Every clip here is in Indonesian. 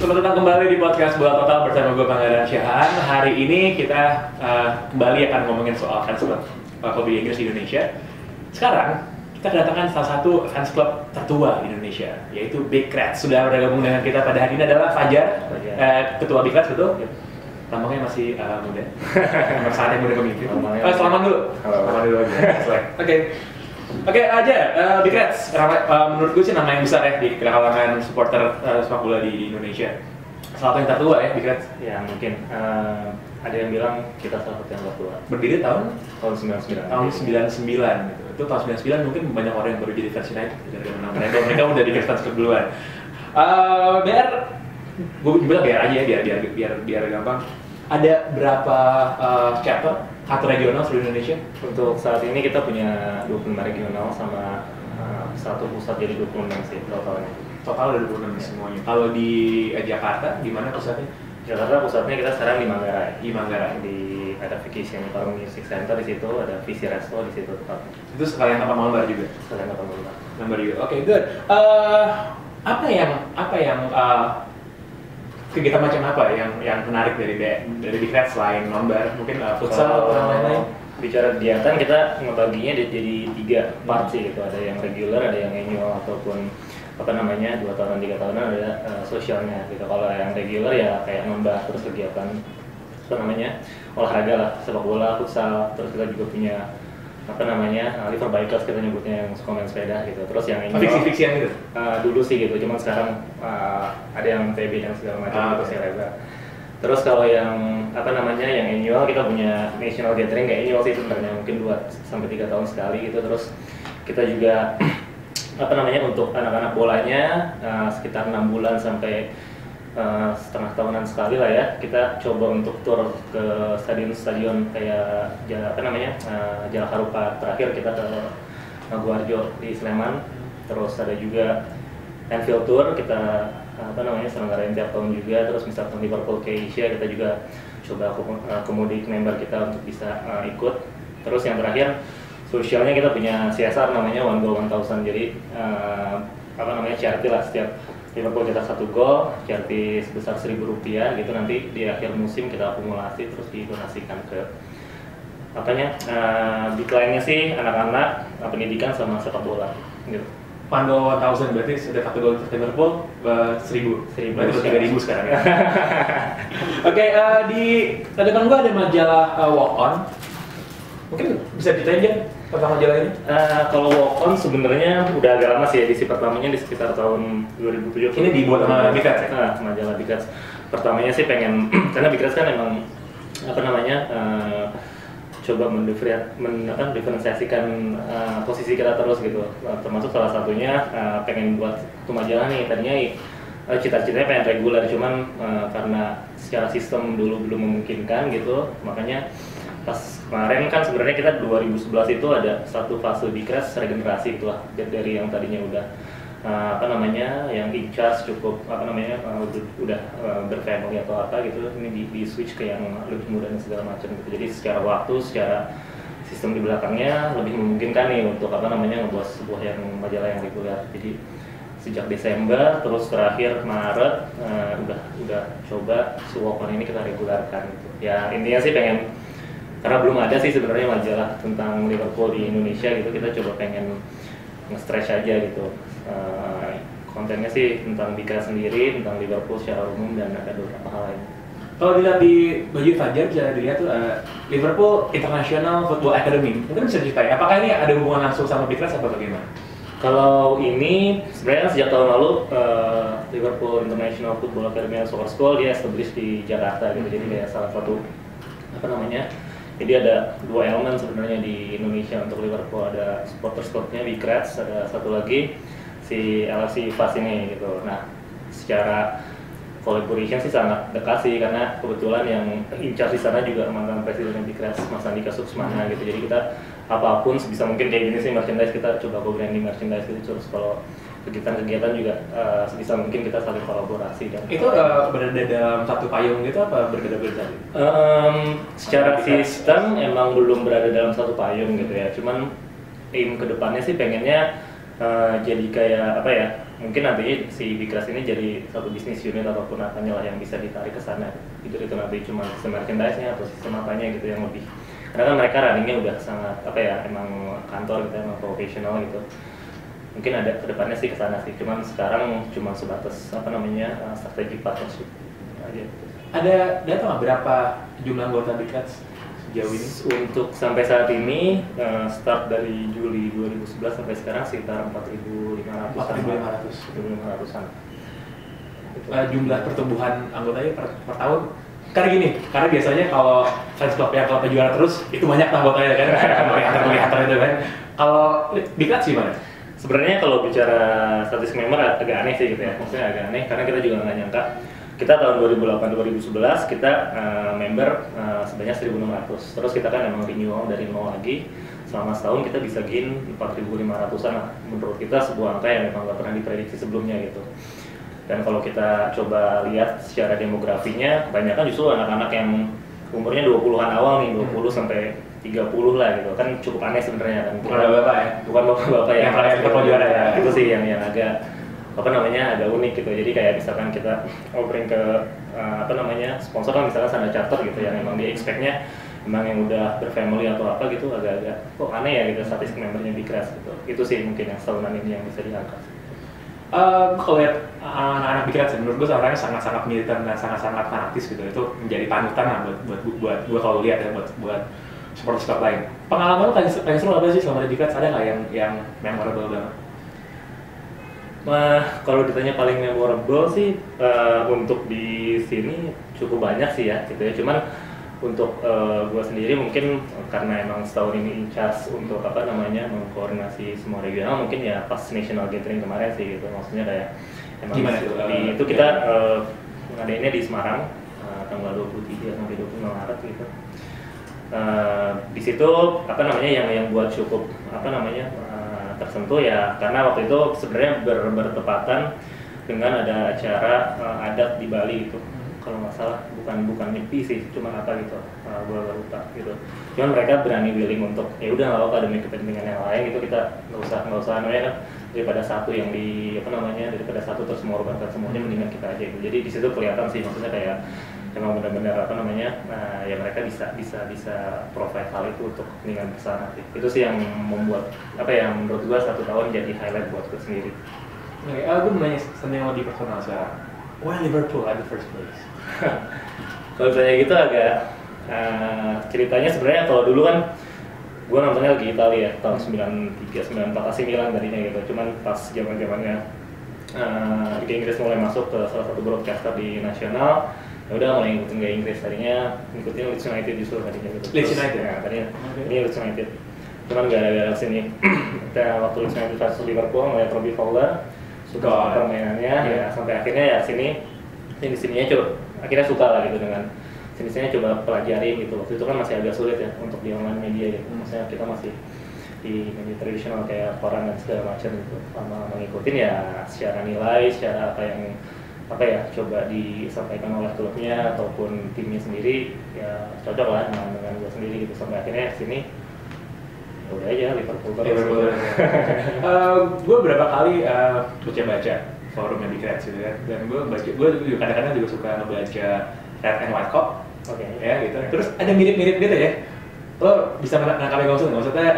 Selamat datang kembali di podcast Bola Total bersama gue Pangeran Syahan. Hari ini kita kembali akan ngomongin soal fans club hobi Inggris di Indonesia. Sekarang kita kedatangan salah satu fans club tertua di Indonesia, yaitu Big Reds. Sudah bergabung dengan kita pada hari ini adalah Fajar, ketua Big Reds, betul? Tampangnya masih muda. Saatnya muda pemimpin. Selamat dulu. Selamat dulu aja. Oke aja, Big Reds, menurut gue sih nama yang besar ya di kalangan supporter sepak bola di Indonesia. Salah satu yang tertua ya, Big Reds? Ya mungkin, ada yang bilang kita salah satu yang tertua. Berdiri tahun 99. Tahun 99 gitu. Itu tahun 99 mungkin banyak orang yang baru jadi fans United mereka udah jadi fans klub duluan. Biar gue bilang biar aja ya, biar gampang. Ada berapa chapter atau regional seluruh Indonesia? Untuk saat ini kita punya 25 regional sama satu pusat, jadi 26 sih totalnya. Total ada 26 semuanya. Kalau di Jakarta, di mana pusatnya? Jakarta pusatnya kita sekarang di Manggarai. Di Manggarai. Ada Vacation Park Music Center di situ, ada Visi Resto di situ tepatnya. Itu sekalian apa Malbar juga? Sekalian apa Malbar. Malbar juga. Oke, good. Apa yang kegiatan macam apa yang menarik dari Big Reds selain Malbar? Mungkin futsal atau lain-lain? Bicara kegiatan, kita ngebaginya jadi 3 part sih gitu. Ada yang regular, ada yang annual ataupun 2 tahunan 3 tahunan, ada sosialnya gitu. Kalau yang regular ya kayak Malbar, terus kegiatan olahraga lah, sepak bola, futsal, terus kita juga punya liver bikers kita nyebutnya, yang suka main sepeda gitu. Terus yang annual fiksi-fiksian gitu? Dulu sih gitu, cuman sekarang ada yang TB dan segala macam gitu sih reza. Terus kalau yang yang annual, kita punya national gathering, kayak annual sih sebenarnya mungkin 2-3 tahun sekali gitu. Terus kita juga untuk anak-anak bolanya sekitar 6 bulan sampai setengah tahunan sekali lah ya, kita coba untuk tur ke stadion-stadion kayak Jalak Harupat. Terakhir kita ke Maguwarjo di Sleman. Terus ada juga Anfield Tour, kita selenggarain tiap tahun juga. Terus misalkan Liverpool ke Asia, kita juga coba akomodir member kita untuk bisa ikut. Terus yang terakhir sosialnya, kita punya CSR namanya One Goal 1000. Jadi charity lah, setiap Liverpool cetak 1 gol, charity sebesar Rp1.000 gitu. Nanti di akhir musim kita akumulasi terus didonasikan ke decline-nya sih anak-anak, pendidikan sama sepak bola gitu. Pando 1000 berarti sudah 1 gol untuk Liverpool, 1000. Berarti 3.000 sekarang ya. Oke, di depan gua ada majalah Walk On. Mungkin bisa ditanya tentang majalah ini? Kalau Walk On sebenarnya udah agak lama sih, edisi pertamanya di sekitar tahun 2007. Ini dibuat sama Big Reds ya? Majalah Big Reds. Pertamanya sih pengen, karena Big Reds kan emang coba mendiferensiasikan posisi kita terus gitu. Termasuk salah satunya pengen buat satu majalah nih. Tadinya cita-citanya pengen reguler, cuman karena secara sistem dulu belum memungkinkan gitu, makanya pas kemarin kan sebenarnya kita 2011 itu ada satu fase Big Reds regenerasi itu lah, dari yang tadinya udah yang in charge cukup udah berfamily atau apa gitu, ini di switch ke yang lebih muda dan segala macam gitu. Jadi secara waktu, secara sistem di belakangnya lebih memungkinkan nih untuk ngebuat sebuah yang majalah yang reguler. Jadi sejak Desember terus terakhir Maret udah coba si Walk On ini kita regularkan gitu. Ya intinya sih pengen, karena belum ada sih sebenarnya majalah tentang Liverpool di Indonesia gitu, kita coba pengen nge-stretch aja gitu. Kontennya sih tentang Bika sendiri, tentang Liverpool secara umum, dan ada beberapa hal lain. Kalau dilihat di baju Fajar bisa dilihat tuh Liverpool International Football Academy. Mungkin bisa ceritain, apakah ini ada hubungan langsung sama Big Reds atau bagaimana? Kalau ini sebenarnya sejak tahun lalu Liverpool International Football Academy and Soccer School dia establish di Jakarta gitu. Jadi kayak salah satu jadi ada 2 elemen sebenarnya di Indonesia untuk Liverpool, ada supporters clubnya Big Reds, ada satu lagi si LFC FAS ini gitu. Nah, secara collaboration sih sangat dekat sih, karena kebetulan yang in charge di sana juga mantan presiden Big Reds, Mas Andika Suksmana gitu. Jadi kita apapun sebisa mungkin kayak gini sih, merchandise kita coba co-branding merchandise gitu. Terus kalau kegiatan-kegiatan juga sebisa mungkin kita saling kolaborasi. Dan itu berada dalam satu payung gitu apa berbeda-beda? Secara sistem emang belum berada dalam satu payung gitu ya. Cuman aim kedepannya sih pengennya jadi kayak mungkin nanti si Bikras ini jadi satu bisnis unit ataupun apanya lah yang bisa ditarik ke sana. Itu nanti cuma sistem merchandise-nya atau sistem apanya gitu yang lebih. Karena kan mereka runningnya udah sangat apa ya, emang kantor gitu, emang profesional gitu. Mungkin ada kedepannya sih ke sana sih. Cuman sekarang cuma sebatas apa namanya strategic partnership aja. Ada data nggak berapa jumlah anggota Bikras sejauh ini? Untuk sampai saat ini start dari Juli 2011 sampai sekarang sekitar 4.500. 4.500-an. Jumlah pertumbuhan anggotanya per tahun? Karena gini, karena biasanya kalau fans club yang kalau juara terus itu banyak anggotanya kan, hunter itu kan. Kalau Bikras gimana? Sebenarnya kalau bicara statistik member agak aneh sih gitu ya, maksudnya agak aneh karena kita juga nggak nyangka. Kita tahun 2008-2011 kita member sebanyak 1.600. Terus kita kan emang renewal dari nol lagi. Selama setahun kita bisa gain 4.500-an lah. Menurut kita sebuah angka yang memang nggak pernah diprediksi sebelumnya gitu. Dan kalau kita coba lihat secara demografinya, kebanyakan justru anak-anak yang umurnya 20-an awal nih, 20 sampai 30 lah gitu. Kan cukup aneh sebenarnya kan. Bukan bapak ya? Bukan bapak-bapak ya. Yang juara ya. Itu sih yang agak apa namanya agak unik gitu. Jadi kayak misalkan kita offering ke apa namanya sponsor kan misalkan Standard Chartered gitu yang emang di expect-nya emang yang udah berfamily atau apa gitu agak-agak kok aneh ya gitu statistik membernya Bikras gitu. Itu sih mungkin yang setahunan ini yang bisa diangkat. Kalau lihat anak-anak Bikras, menurut gue orangnya sangat-sangat militer dan sangat-sangat fanatis gitu. Itu menjadi panutan lah buat gue kalau lihat ya buat supporter klub lain. Pengalaman lo paling seru apa sih selama di Bikras? Ada nggak yang memorable banget? Kalau ditanya paling memorable sih untuk di sini cukup banyak sih ya gitu ya. Cuman untuk gue sendiri mungkin karena emang setahun ini in charge untuk apa namanya mengkoordinasi semua regional, mungkin ya pas national gathering kemarin sih gitu. Maksudnya kayak emang gimana itu kita ngadainnya di Semarang tanggal 23 sampai 25 Maret gitu. Di situ apa namanya yang buat cukup apa namanya tersentuh ya karena waktu itu sebenarnya bertepatan dengan ada acara adat di Bali gitu. Kalau nggak salah bukan Nyepi sih, cuma apa gitu, gue lupa gitu. Cuman mereka berani willing untuk ya udah nggak apa-apa demi kepentingan yang lain gitu, kita nggak usah namanya kan daripada satu yang di apa namanya daripada satu terus mengorbankan semuanya mendingan kita aja gitu. Jadi di situ kelihatan sih maksudnya kayak emang benar-benar apa namanya ya mereka bisa provide hal itu untuk kepentingan bersama sih. Itu sih yang membuat apa ya menurut gue 1 tahun jadi highlight buat gue sendiri. Oke, gue mau nanya yang lebih personal sekarang. Why Liverpool at the first place? Kalau ditanya gitu agak ceritanya sebenarnya kalau dulu kan gue nontonnya lagi Italia ya tahun 93, 94 AC Milan tadinya gitu. Cuman pas zamannya Liga Inggris mulai masuk ke salah satu broadcaster di nasional, ya udah mulai ngikutin Liga Inggris. Tadinya ngikutin Leeds United justru tadinya gitu. Leeds United? Ya, tadinya ini Leeds United. Cuman gara-gara sini waktu Leeds United versus Liverpool ngeliat Robbie Fowler suka permainannya ya sampai akhirnya ya di sininya coba akhirnya suka lah gitu dengan sininya coba pelajari gitu. Waktu itu kan masih agak sulit ya untuk di online media ya, maksudnya kita masih di media tradisional kayak koran dan segala macam gitu. Sama mengikutin ya secara nilai, secara apa ya coba disampaikan oleh klubnya ataupun timnya sendiri ya cocok lah dengan gue sendiri gitu. Sampai akhirnya sini udah aja Liverpool terus. Gue berapa kali baca forumnya di Bikras gitu kan, dan gue juga kadang-kadang juga suka ngebaca Red and White Cop, ya gitu. Terus ada mirip-mirip gitu ya. Lo bisa menangkap yang maksudnya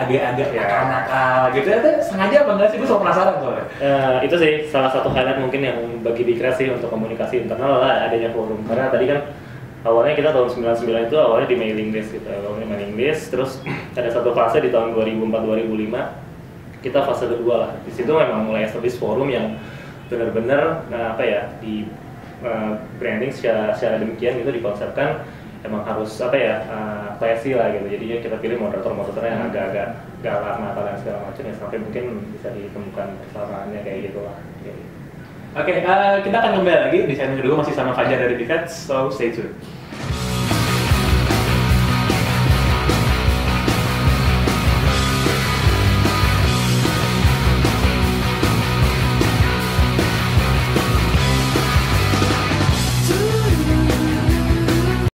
agak-agak nakal gitu ya, sengaja apa enggak sih? Gue selalu penasaran soalnya. Itu sih salah satu highlight mungkin yang bagi Bikras sih untuk komunikasi internal lah adanya forum. Karena tadi kan awalnya kita tahun 99 itu awalnya di mailing list gitu, terus ada satu fase di tahun 2004-2005 kita fase kedua lah. Di situ memang mulai establish forum yang benar-benar apa ya di branding secara demikian gitu dikonsepkan emang harus apa ya classy lah gitu. Jadinya kita pilih moderator yang agak-agak galak nakal dan segala macam ya sampai mungkin bisa ditemukan kesalahannya kayak gitu lah. Oke, kita akan kembali lagi di segmen kedua masih sama Fajar dari Bikras, so stay tuned.